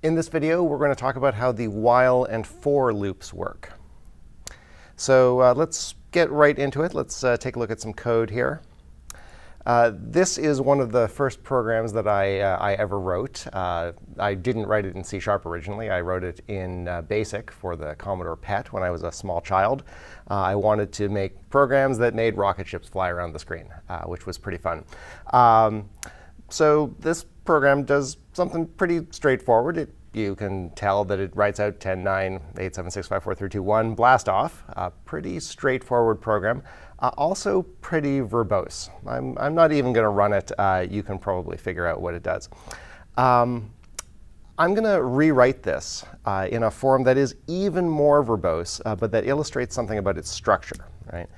In this video, we're going to talk about how the while and for loops work. So let's get right into it. Let's take a look at some code here. This is one of the first programs that I ever wrote. I didn't write it in C# originally. I wrote it in BASIC for the Commodore PET when I was a small child. I wanted to make programs that made rocket ships fly around the screen, which was pretty fun. So this program does something pretty straightforward. You can tell that it writes out 10, 9, 8, 7, 6, 5, 4, 3, 2, 1, blast off. Pretty straightforward program. Also pretty verbose. I'm not even going to run it. You can probably figure out what it does. I'm going to rewrite this in a form that is even more verbose, but that illustrates something about its structure. Right?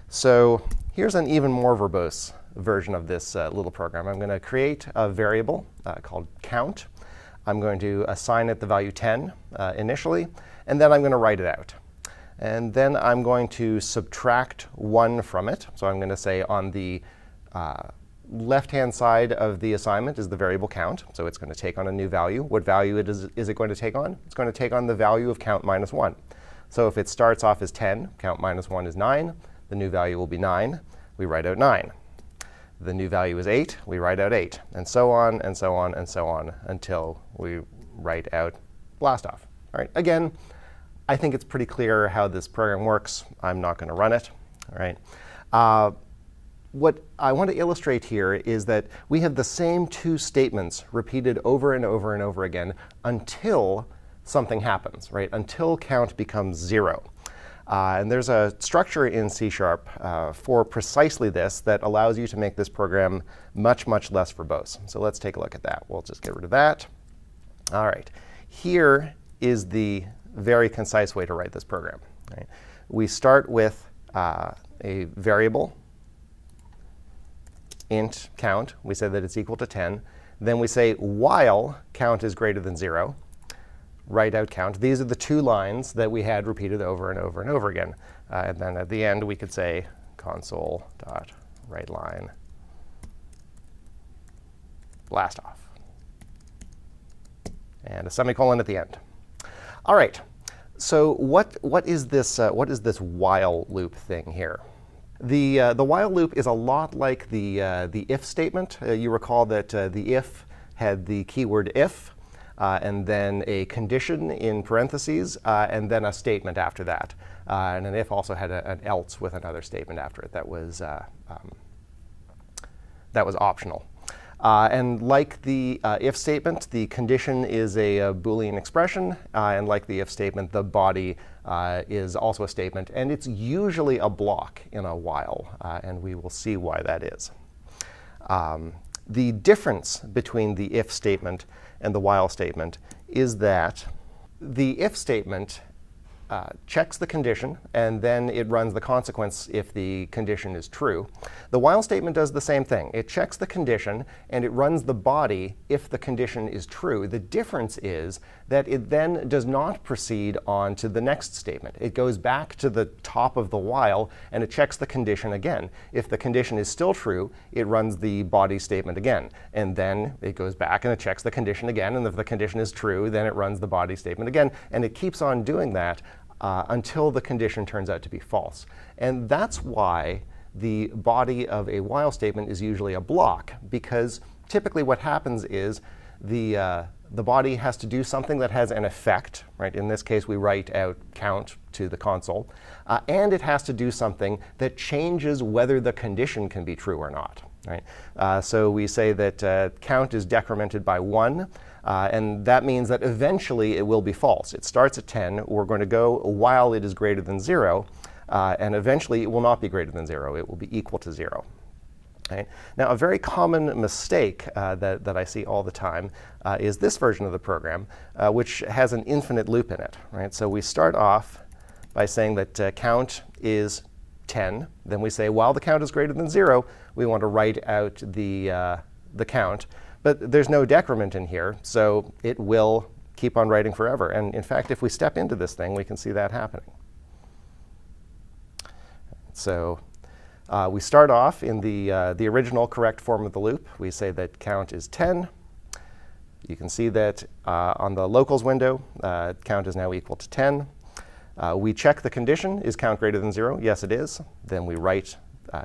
So here's an even more verbose version of this little program. I'm going to create a variable called count. I'm going to assign it the value 10 initially, and then I'm going to write it out. And then I'm going to subtract 1 from it. So I'm going to say on the left-hand side of the assignment is the variable count. So it's going to take on a new value. What value is it going to take on? It's going to take on the value of count minus 1. So if it starts off as 10, count minus 1 is 9. The new value will be 9. We write out 9. The new value is 8. We write out 8. And so on, and so on, and so on, until we write out blast off. All right. Again, I think it's pretty clear how this program works. I'm not going to run it. All right. What I want to illustrate here is that we have the same two statements repeated over and over and over again until something happens, right? Until count becomes 0. And there's a structure in C# for precisely this that allows you to make this program much, much less verbose. So let's take a look at that. We'll just get rid of that. All right. Here is the very concise way to write this program. Right? We start with a variable, int count. We say that it's equal to 10. Then we say while count is greater than 0. Write out count. These are the two lines that we had repeated over and over and over again. And then at the end, we could say console.writeLine blast off. And a semicolon at the end. All right. So what is this while loop thing here? The while loop is a lot like the if statement. You recall that the if had the keyword if. And then a condition in parentheses, and then a statement after that. And an if also had an else with another statement after it that was optional. And like the if statement, the condition is a Boolean expression. And like the if statement, the body is also a statement. And it's usually a block in a while. And we will see why that is. The difference between the if statement and the while statement is that the if statement checks the condition, and then it runs the consequence if the condition is true. The while statement does the same thing. It checks the condition, and it runs the body if the condition is true. The difference is that it then does not proceed on to the next statement. It goes back to the top of the while, and it checks the condition again. If the condition is still true, it runs the body statement again. And then it goes back, and it checks the condition again. And if the condition is true, then it runs the body statement again. And it keeps on doing that until the condition turns out to be false. And that's why the body of a while statement is usually a block, because typically what happens is the body has to do something that has an effect. Right? In this case, we write out count to the console. And it has to do something that changes whether the condition can be true or not. Right? So we say that count is decremented by 1. And that means that eventually it will be false. It starts at 10. We're going to go while it is greater than 0. And eventually it will not be greater than 0. It will be equal to 0. Right? Now, a very common mistake that I see all the time is this version of the program, which has an infinite loop in it. Right? So we start off by saying that count is 10. Then we say while the count is greater than 0, we want to write out the count. But there's no decrement in here, so it will keep on writing forever. And in fact, if we step into this thing, we can see that happening. So we start off in the original correct form of the loop. We say that count is 10. You can see that on the locals window, count is now equal to 10. We check the condition, is count greater than 0? Yes, it is. Then we write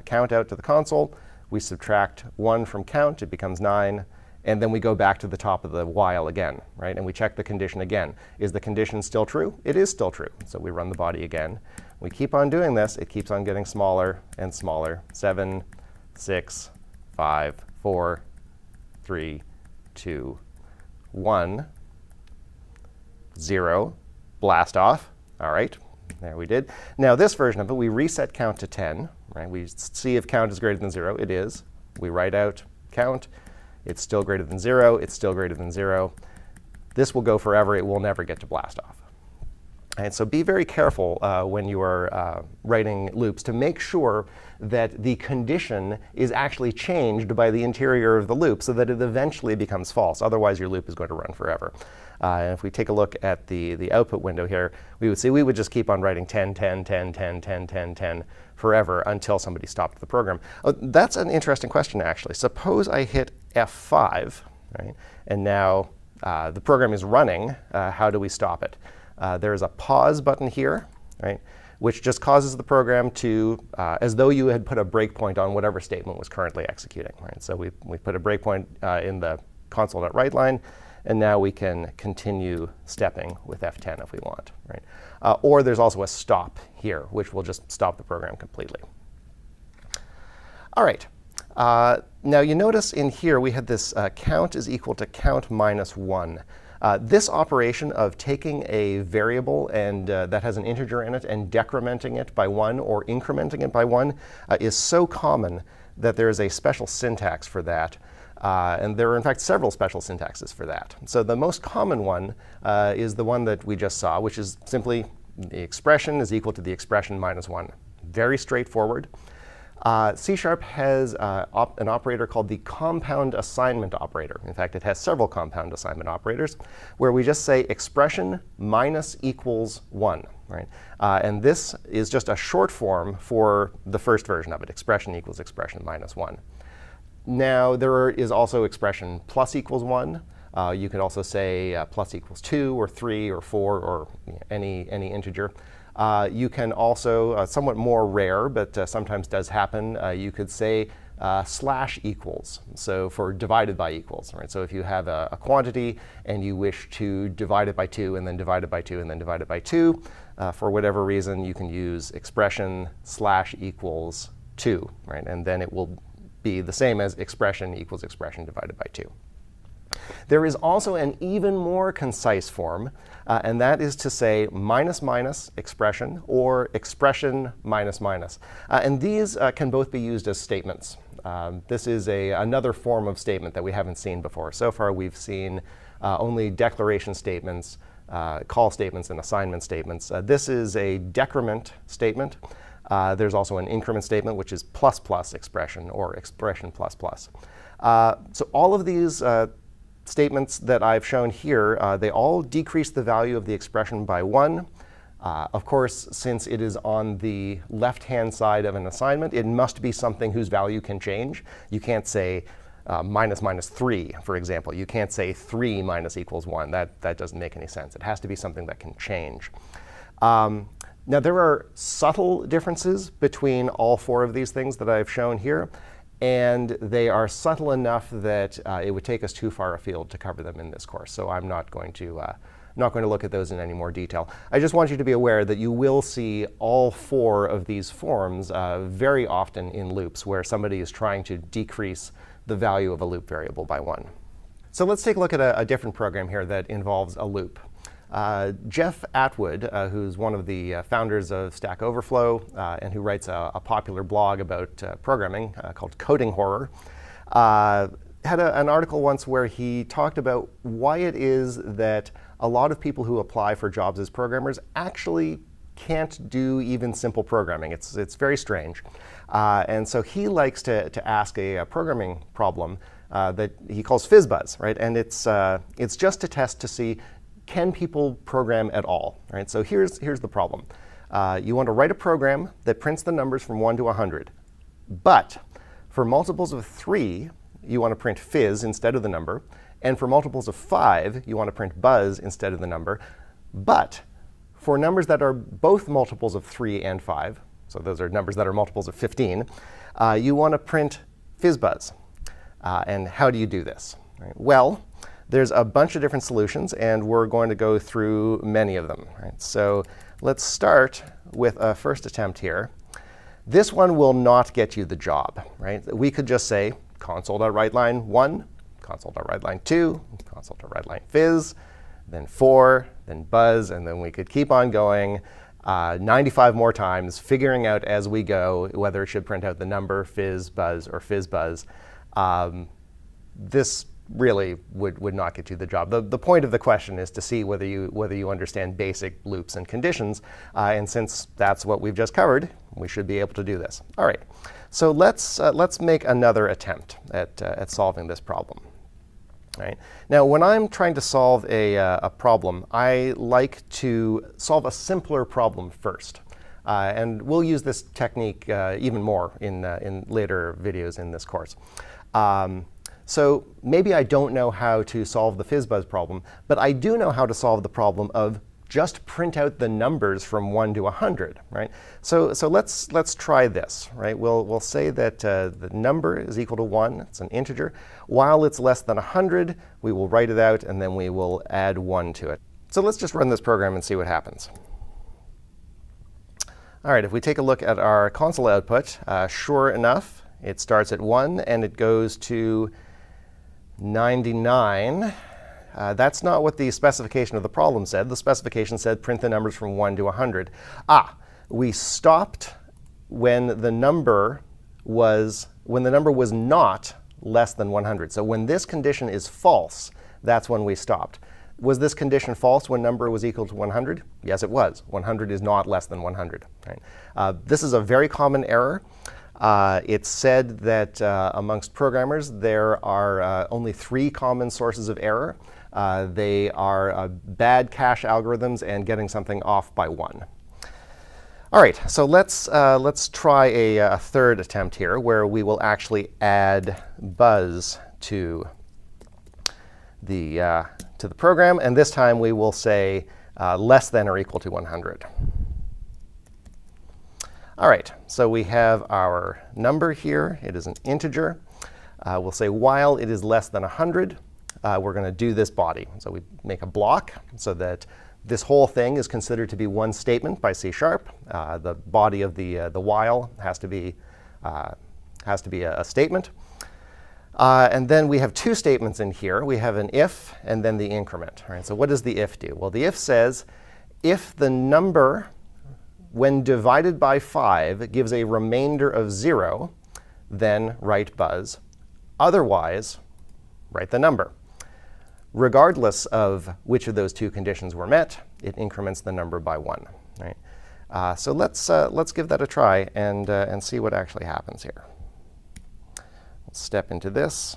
count out to the console. We subtract 1 from count, it becomes 9. And then we go back to the top of the while again, right? And we check the condition again. Is the condition still true? It is still true. So we run the body again. We keep on doing this. It keeps on getting smaller and smaller. 7, 6, 5, 4, 3, 2, 1, 0. Blast off. All right, there we did. Now this version of it, we reset count to 10. Right? We see if count is greater than 0. It is. We write out count. It's still greater than 0. It's still greater than 0. This will go forever. It will never get to blast off. And so be very careful when you are writing loops to make sure that the condition is actually changed by the interior of the loop so that it eventually becomes false. Otherwise, your loop is going to run forever. And if we take a look at the output window here, we would see we would just keep on writing 10, 10, 10, 10, 10, 10, 10 forever until somebody stopped the program. That's an interesting question, actually. Suppose I hit F5, right? And now the program is running. How do we stop it? There is a pause button here, right, which just causes the program to, as though you had put a breakpoint on whatever statement was currently executing. Right? So we put a breakpoint in the console.write line, and now we can continue stepping with F10 if we want. Right? Or there's also a stop here, which will just stop the program completely. All right. Now you notice in here we had this count is equal to count minus 1. This operation of taking a variable and that has an integer in it and decrementing it by 1 or incrementing it by 1 is so common that there is a special syntax for that. And there are, in fact, several special syntaxes for that. So the most common one is the one that we just saw, which is simply the expression is equal to the expression minus 1. Very straightforward. C# has an operator called the compound assignment operator. In fact, it has several compound assignment operators where we just say expression minus equals 1. Right? And this is just a short form for the first version of it, expression equals expression minus 1. Now, there is also expression plus equals 1. You could also say plus equals 2 or 3 or 4 or any integer. You can also, somewhat more rare, but sometimes does happen, you could say slash equals. So for divided by equals. Right? So if you have a quantity and you wish to divide it by 2 and then divide it by 2 and then divide it by 2, for whatever reason, you can use expression slash equals 2. Right? And then it will be the same as expression equals expression divided by 2. There is also an even more concise form, and that is to say minus minus expression or expression minus minus. And these can both be used as statements. This is another form of statement that we haven't seen before. So far we've seen only declaration statements, call statements, and assignment statements. This is a decrement statement. There's also an increment statement, which is plus plus expression or expression plus plus. So all of these statements that I've shown here, they all decrease the value of the expression by 1. Of course, since it is on the left-hand side of an assignment, it must be something whose value can change. You can't say minus minus 3, for example. You can't say 3 minus equals 1. That doesn't make any sense. It has to be something that can change. Now, there are subtle differences between all 4 of these things that I've shown here. And they are subtle enough that it would take us too far afield to cover them in this course. So I'm not going to look at those in any more detail. I just want you to be aware that you will see all 4 of these forms very often in loops where somebody is trying to decrease the value of a loop variable by 1. So let's take a look at a different program here that involves a loop. Jeff Atwood, who's one of the founders of Stack Overflow and who writes a popular blog about programming called Coding Horror, had an article once where he talked about why it is that a lot of people who apply for jobs as programmers actually can't do even simple programming. It's very strange. And so he likes to ask a programming problem that he calls FizzBuzz, right? And it's just to test to see, can people program at all? Right? So here's the problem. You want to write a program that prints the numbers from 1 to 100. But for multiples of 3, you want to print fizz instead of the number. And for multiples of 5, you want to print buzz instead of the number. But for numbers that are both multiples of 3 and 5, so those are numbers that are multiples of 15, you want to print fizzbuzz. And how do you do this? Right? Well, there's a bunch of different solutions, and we're going to go through many of them. Right? So let's start with a first attempt here. This one will not get you the job. Right? We could just say console.writeLine 1, console.writeLine 2, console.writeLine fizz, then 4, then buzz, and then we could keep on going 95 more times, figuring out as we go whether it should print out the number fizz buzz or fizz buzz. This really would not get you the job. The point of the question is to see whether you understand basic loops and conditions. And since that's what we've just covered, we should be able to do this. All right. So let's make another attempt at solving this problem. Right. Now, when I'm trying to solve a problem, I like to solve a simpler problem first. And we'll use this technique even more in later videos in this course. So maybe I don't know how to solve the fizzbuzz problem, but I do know how to solve the problem of just print out the numbers from 1 to 100. Right? So let's try this. Right? We'll say that the number is equal to 1. It's an integer. While it's less than 100, we will write it out, and then we will add 1 to it. So let's just run this program and see what happens. All right, if we take a look at our console output, sure enough, it starts at 1, and it goes to 99. That's not what the specification of the problem said. The specification said print the numbers from 1 to 100. We stopped when the number was not less than 100. So when this condition is false, that's when we stopped. Was this condition false when number was equal to 100? Yes, it was. 100 is not less than 100. Right? This is a very common error. It's said that amongst programmers, there are only 3 common sources of error. They are bad cache algorithms and getting something off by 1. All right, so let's try a third attempt here, where we will actually add buzz to the program, and this time we will say less than or equal to 100. All right, so we have our number here. It is an integer. We'll say while it is less than 100, we're going to do this body. So we make a block so that this whole thing is considered to be one statement by C#. The body of the while has to be a statement. And then we have 2 statements in here. We have an if and then the increment. All right, so what does the if do? Well, the if says if the number when divided by 5 gives a remainder of 0, then write buzz. Otherwise, write the number. Regardless of which of those 2 conditions were met, it increments the number by 1. Right? So let's give that a try and see what actually happens here. Let's step into this.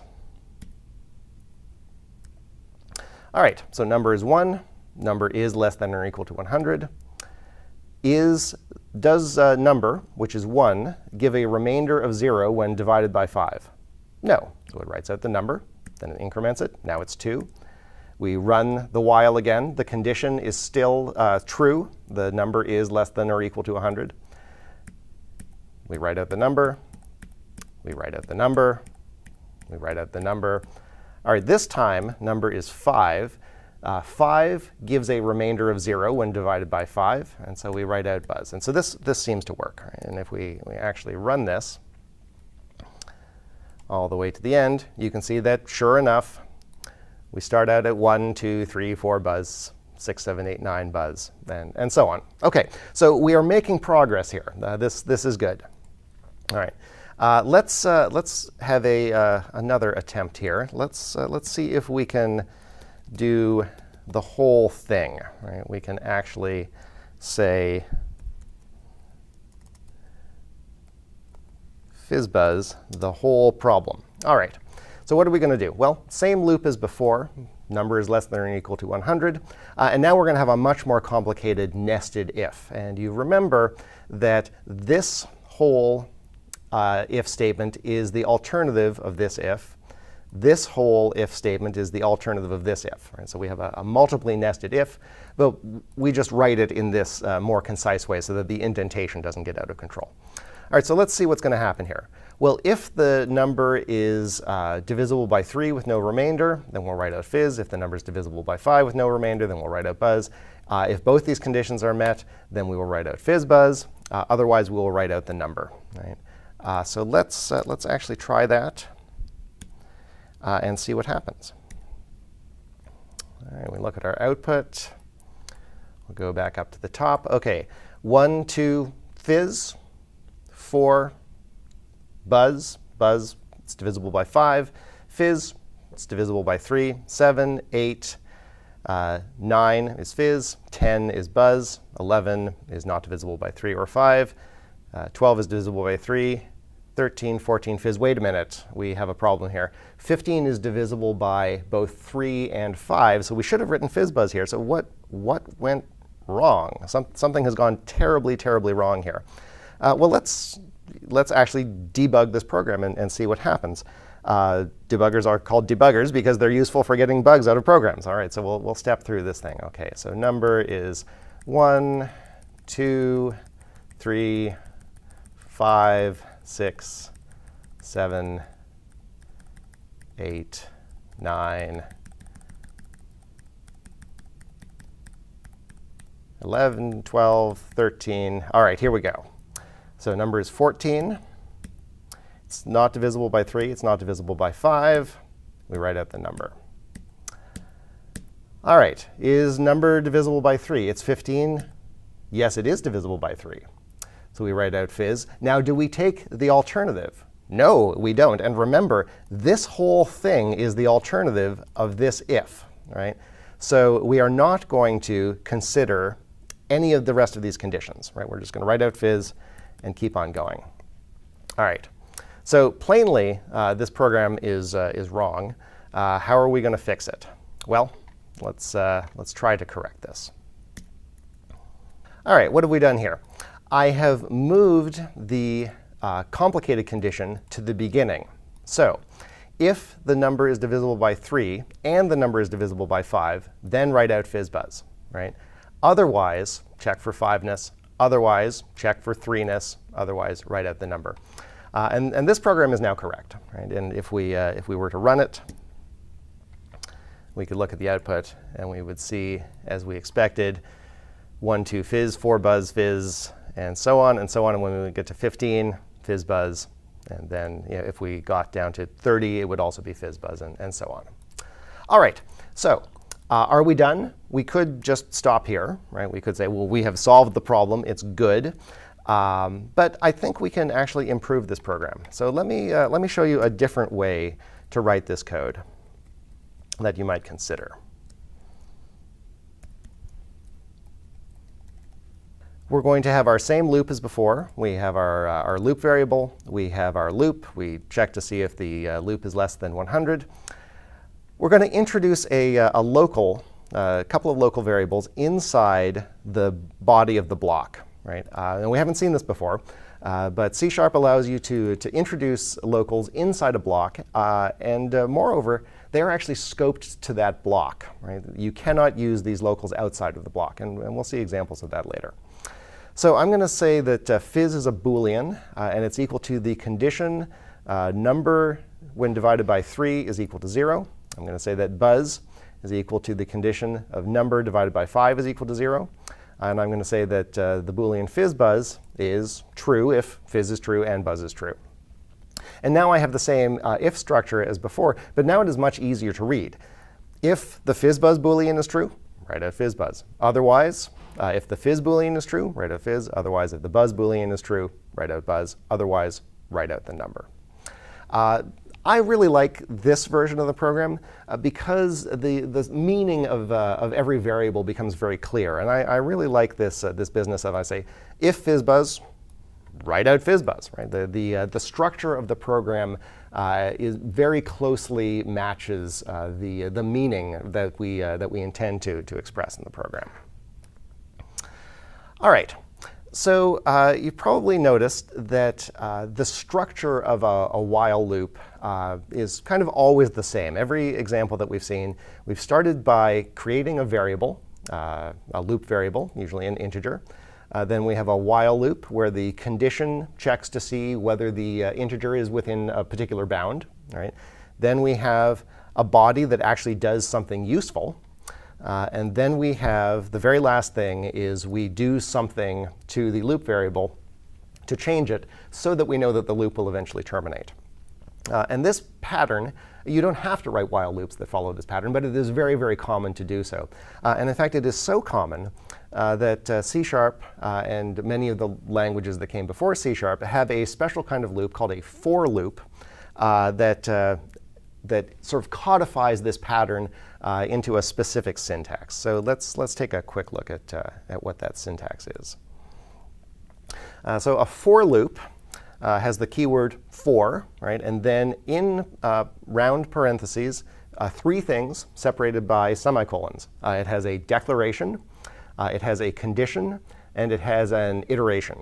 All right, so number is 1. Number is less than or equal to 100. Does number, which is 1, give a remainder of 0 when divided by 5? No. So it writes out the number, then it increments it. Now it's 2. We run the while again. The condition is still true. The number is less than or equal to 100. We write out the number. We write out the number. We write out the number. All right, this time, number is 5. 5 gives a remainder of 0 when divided by 5, and so we write out buzz. And so this seems to work. Right? And if we actually run this all the way to the end, you can see that, sure enough, we start out at 1, 2, 3, 4 buzz, 6, 7, 8, 9 buzz, and so on. OK, so we are making progress here. This is good. All right. Let's have another attempt here. Let's see if we can do the whole thing. Right? We can actually say fizzbuzz the whole problem. All right. So what are we going to do? Well, same loop as before. Number is less than or equal to 100. And now we're going to have a much more complicated nested if. And you remember that this whole if statement is the alternative of this if. this whole if statement is the alternative of this if. Right? So we have a multiply nested if, but we just write it in this more concise way so that the indentation doesn't get out of control. All right, so let's see what's going to happen here. Well, if the number is divisible by 3 with no remainder, then we'll write out fizz. If the number is divisible by 5 with no remainder, then we'll write out buzz. If both these conditions are met, then we will write out fizz buzz. Otherwise, we will write out the number. Right? So let's actually try that and see what happens. All right, we look at our output. We'll go back up to the top. OK, 1, 2, fizz. 4, buzz, buzz, it's divisible by 5. Fizz, it's divisible by 3. 7, 8, 9 is fizz. 10 is buzz. 11 is not divisible by 3 or 5. 12 is divisible by 3. 13, 14, fizz. Wait a minute, we have a problem here. 15 is divisible by both 3 and 5, so we should have written fizz buzz here. So what went wrong? Something has gone terribly, terribly wrong here. Well, let's actually debug this program and see what happens. Debuggers are called debuggers because they're useful for getting bugs out of programs. All right, so we'll step through this thing. OK, so number is 1, 2, 3, 5, 6, 7, 8, 9, 11, 12, 13. All right, here we go. So number is 14. It's not divisible by 3. It's not divisible by 5. We write out the number. All right, is number divisible by 3? It's 15. Yes, it is divisible by 3. So we write out fizz. Now, do we take the alternative? No, we don't. And remember, this whole thing is the alternative of this if. Right? So we are not going to consider any of the rest of these conditions. Right? We're just going to write out fizz and keep on going. All right. So plainly, this program is wrong. How are we going to fix it? Well, let's try to correct this. All right. What have we done here? I have moved the complicated condition to the beginning. So if the number is divisible by 3 and the number is divisible by 5, then write out fizz buzz. Right? Otherwise, check for 5ness. Otherwise, check for 3ness. Otherwise, write out the number. And this program is now correct. Right? And if we were to run it, we could look at the output, and we would see, as we expected, 1, 2, fizz, 4, buzz, fizz, and so on and so on. And when we get to 15, fizz, buzz. And then if we got down to 30, it would also be fizz, buzz, and so on. All right. So are we done? We could just stop here. Right? We could say, well, we have solved the problem. It's good. But I think we can actually improve this program. So let me show you a different way to write this code that you might consider. We're going to have our same loop as before. We have our loop variable. We have our loop. We check to see if the loop is less than 100. We're going to introduce a couple of local variables inside the body of the block. Right? And we haven't seen this before, but C# allows you to introduce locals inside a block. And moreover, they are actually scoped to that block. Right? You cannot use these locals outside of the block. And we'll see examples of that later. So I'm going to say that fizz is a Boolean, and it's equal to the condition number when divided by 3 is equal to 0. I'm going to say that buzz is equal to the condition of number divided by 5 is equal to 0. And I'm going to say that the Boolean fizz buzz is true if fizz is true and buzz is true. And now I have the same if structure as before, but now it is much easier to read. If the fizz buzz Boolean is true, write out fizz buzz. Otherwise, if the fizz Boolean is true, write out fizz. Otherwise, if the buzz Boolean is true, write out buzz. Otherwise, write out the number. I really like this version of the program because the meaning of every variable becomes very clear. And I really like this business of, I say, if fizz buzz, write out fizz buzz. Right? The structure of the program is very closely matches the meaning that we intend to express in the program. All right. So you've probably noticed that the structure of a while loop is kind of always the same. Every example that we've seen, we've started by creating a variable, a loop variable, usually an integer. Then we have a while loop where the condition checks to see whether the integer is within a particular bound. Right? Then we have a body that actually does something useful. And then we have the very last thing is we do something to the loop variable to change it so that we know that the loop will eventually terminate. And this pattern, you don't have to write while loops that follow this pattern, but it is very, very common to do so. And in fact, it is so common that C# and many of the languages that came before C# have a special kind of loop called a for loop that sort of codifies this pattern into a specific syntax. So let's take a quick look at what that syntax is. So a for loop has the keyword for, right? And then in round parentheses, three things separated by semicolons. It has a declaration, it has a condition, and it has an iteration.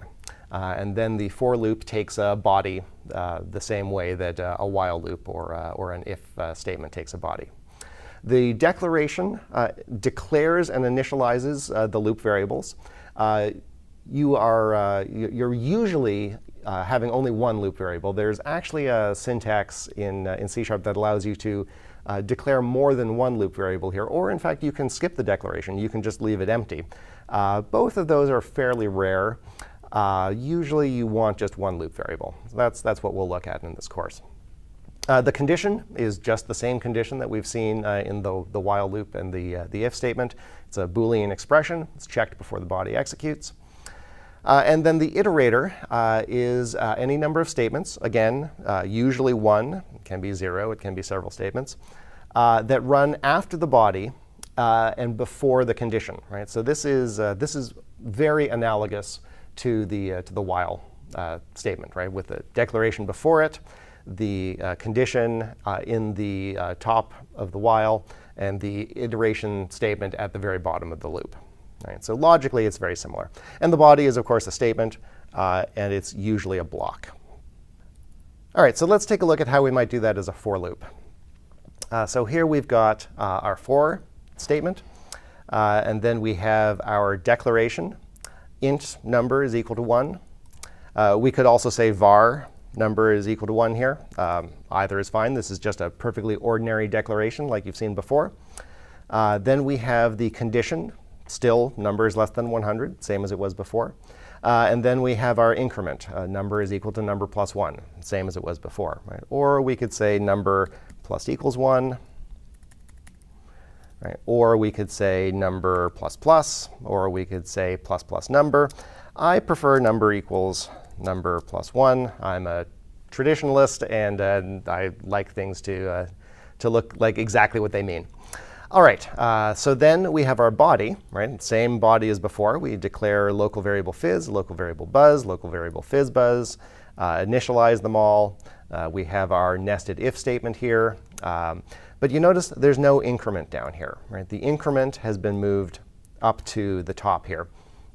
And then the for loop takes a body the same way that a while loop or an if statement takes a body. The declaration declares and initializes the loop variables. You're usually having only one loop variable. There's actually a syntax in C# that allows you to declare more than one loop variable here, or in fact, you can skip the declaration. You can just leave it empty. Both of those are fairly rare. Usually, you want just one loop variable. So that's what we'll look at in this course. The condition is just the same condition that we've seen in the while loop and the if statement. It's a Boolean expression. It's checked before the body executes. And then the iterator is any number of statements, again, usually one, it can be 0, it can be several statements, that run after the body and before the condition. Right? So this is very analogous to the while statement, right? With the declaration before it, the condition in the top of the while, and the iteration statement at the very bottom of the loop. Right, so logically, it's very similar. And the body is, of course, a statement, and it's usually a block. All right, so let's take a look at how we might do that as a for loop. So here we've got our for statement, and then we have our declaration. Int number is equal to 1. We could also say var number is equal to 1 here. Either is fine. This is just a perfectly ordinary declaration like you've seen before. Then we have the condition. Still, number is less than 100, same as it was before. And then we have our increment. Number is equal to number plus 1, same as it was before. Right? Or we could say number plus equals 1. Right? Or we could say number plus plus. Or we could say plus plus number. I prefer number equals number plus 1. I'm a traditionalist, and I like things to look like exactly what they mean. All right, so then we have our body, right? Same body as before. We declare local variable fizz, local variable buzz, local variable fizzbuzz, initialize them all. We have our nested if statement here. But you notice there's no increment down here, right? The increment has been moved up to the top here,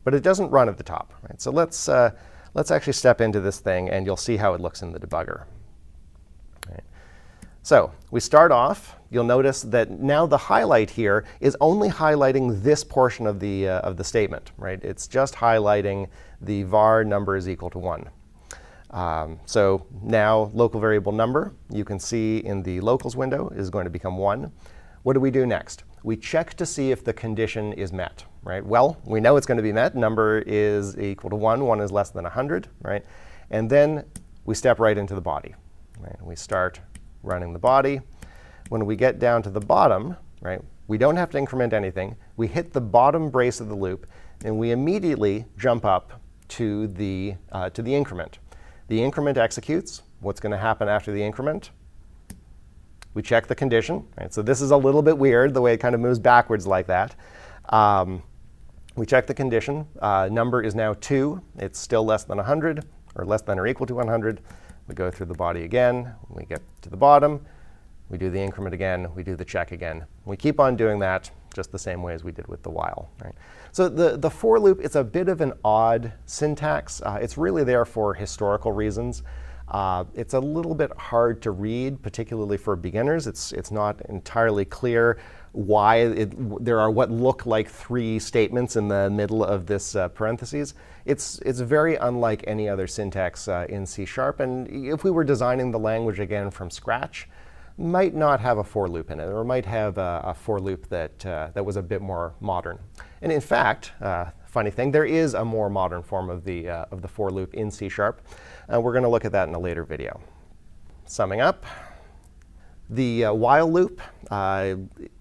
but it doesn't run at the top, right? So let's actually step into this thing, and you'll see how it looks in the debugger. Right. So we start off. You'll notice that now the highlight here is only highlighting this portion of the statement, right? It's just highlighting the var number is equal to 1. So now local variable number, you can see in the locals window, is going to become 1. What do we do next? We check to see if the condition is met, right? Well, we know it's going to be met. Number is equal to 1. 1 is less than 100, right? And then we step right into the body, right? We start running the body. When we get down to the bottom, right, we don't have to increment anything. We hit the bottom brace of the loop, and we immediately jump up to the increment. The increment executes. What's going to happen after the increment? We check the condition. Right? So this is a little bit weird, the way it kind of moves backwards like that. We check the condition. Number is now 2. It's still less than 100, or less than or equal to 100. We go through the body again. We get to the bottom. We do the increment again. We do the check again. We keep on doing that just the same way as we did with the while. Right? So the for loop, it's a bit of an odd syntax. It's really there for historical reasons. It's a little bit hard to read, particularly for beginners. It's not entirely clear why there are what look like three statements in the middle of this parentheses. It's very unlike any other syntax in C#, and if we were designing the language again from scratch, might not have a for loop in it, or might have a for loop that was a bit more modern. And in fact, funny thing, there is a more modern form of the for loop in C#. We're going to look at that in a later video. Summing up, the while loop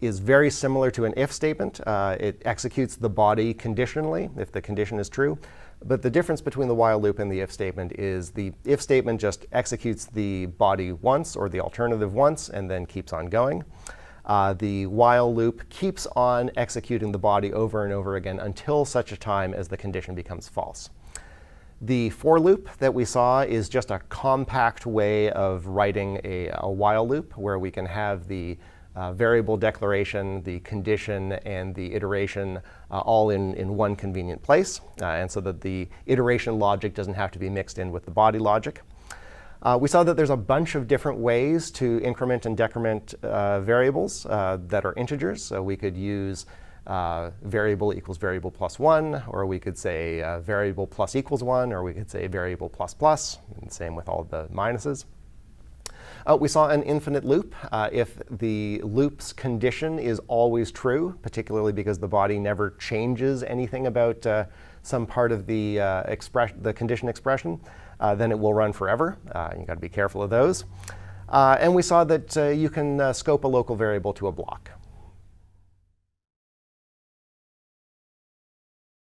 is very similar to an if statement. It executes the body conditionally if the condition is true. But the difference between the while loop and the if statement is the if statement just executes the body once, or the alternative once, and then keeps on going. The while loop keeps on executing the body over and over again until such a time as the condition becomes false. The for loop that we saw is just a compact way of writing a while loop, where we can have the variable declaration, the condition, and the iteration all in one convenient place, and so that the iteration logic doesn't have to be mixed in with the body logic. We saw that there's a bunch of different ways to increment and decrement variables that are integers. So we could use variable equals variable plus 1, or we could say variable plus equals 1, or we could say variable plus plus, and same with all the minuses. We saw an infinite loop. If the loop's condition is always true, particularly because the body never changes anything about some part of the condition expression, then it will run forever. You've got to be careful of those. And we saw that you can scope a local variable to a block.